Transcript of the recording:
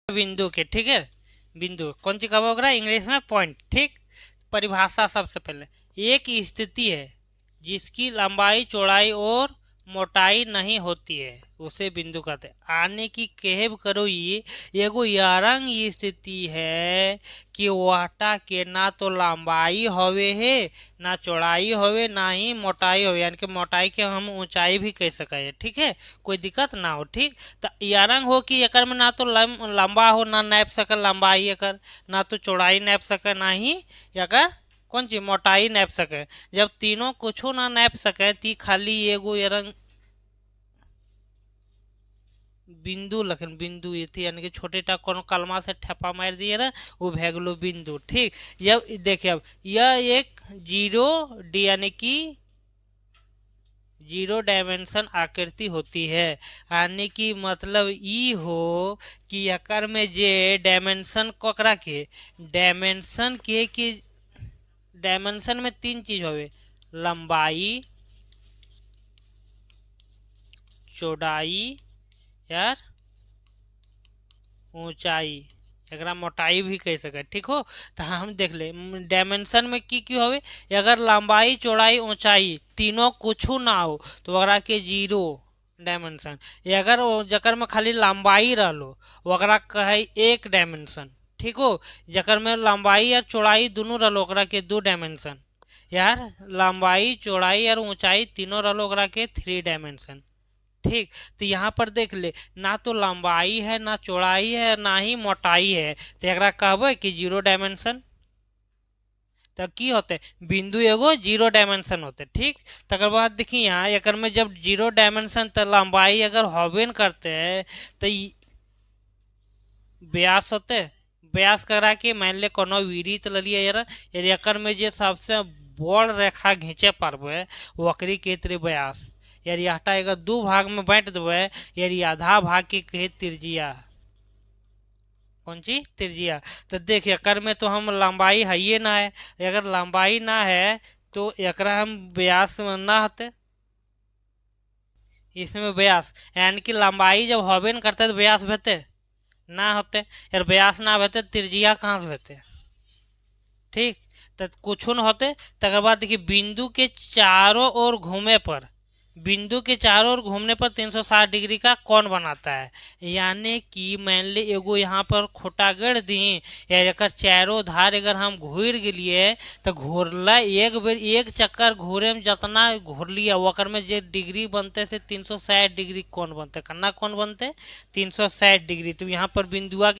बिंदु के, ठीक है। बिंदु कौन सी कब होगा इंग्लिश में पॉइंट, ठीक। परिभाषा सबसे पहले, एक स्थिति है जिसकी लंबाई चौड़ाई और मोटाई नहीं होती है उसे बिंदु कहते हैं। आने की कहब करो ये एगो यारंग स्थिति है कि वाटा के ना तो लंबाई होवे है ना चौड़ाई होवे ना ही मोटाई होवे, यानी कि मोटाई के हम ऊंचाई भी कह सके हैं, ठीक है, कोई दिक्कत ना हो, ठीक। तो यारंग हो कि एकर में ना तो लंबा हो ना नाप सके लंबाई एकर, ना तो चौड़ाई नाप सके ना ही एकर कौन चीज मोटाई नाप सके। जब तीनों कुछो ना नाप सके ती खाली एगो रंग बिंदु लखन बिंदु ये थी, यानी कि छोटे टा कोनो कलमा से ठप्पा मार दिए ना वो भे गेलो बिंदु, ठीक। जब देखिए अब यह एक जीरो डी यानी कि जीरो डायमेंशन आकृति होती है, यानी कि मतलब ई हो कि एकर में जे डायमेंशन ककरा के डायमेंशन के कि डायमेंशन में तीन चीज होवे, लंबाई चौड़ाई यार ऊंचाई, एकरा मोटाई भी कह सके, ठीक हो। तो हम देख ले डायमेंशन में की होवे, अगर लंबाई चौड़ाई ऊंचाई तीनों कुछ ना हो तो ओकरा के जीरो डायमेंशन। अगर जकर में खाली लंबाई रहो ओकरा कहे एक डायमेंशन, ठीक हो। जकर में लंबाई और चौड़ाई दोनों रहो ओकरा के दो डायमेंशन। यार लंबाई चौड़ाई और ऊंचाई तीनों रहो ओकरा के थ्री डायमेंशन, ठीक। तो यहाँ पर देख ले ना तो लंबाई है ना चौड़ाई है ना ही मोटाई है, तो एकरा कहबे कि जीरो डायमेंशन। तो की होते बिंदु एगो जीरो डायमेंशन होते, ठीक। तकर बाद देखिए यहाँ एकर में जब जीरो डायमेंशन तो लंबाई अगर होबे न करते हैं तो व्यास होते, व्यास करा के मान ले कोनो वृत्त ले लिया यार, एकर में जे सबसे बड़ रेखा खींचे पारबे वक्री के त्रिव्यास। यार यहटा अगर दो भाग में बांट देवे यार आधा भाग के कहे त्रिज्या, कौन सी त्रिज्या। तो देखिए एकर में तो हम लंबाई है ये ना है, अगर लंबाई ना है तो एकरा हम व्यास ना होते, इसमें व्यास यानी कि लंबाई जब होबे न करते तो व्यास भेते ना होते, यार व्यास ना भेते त्रिज्या कहाँ से भेते, ठीक। तो कुछ न होते। तकर बाद देखिए बिंदु के चारों ओर घूमे पर, बिंदु के चारों ओर घूमने पर 360 डिग्री का कोण बनाता है, यानी कि मान ली एगो यहाँ पर खोटा गढ़ दी या एकर चारों धार अगर हम घूर गलिए तो घूरला एक बेर एक चक्कर घूरे में जितना घूर लिया ओकर में जे डिग्री बनते से 360 डिग्री कोण बनते, कन्ना कोण बनते 360 डिग्री। तो यहाँ पर बिंदुआ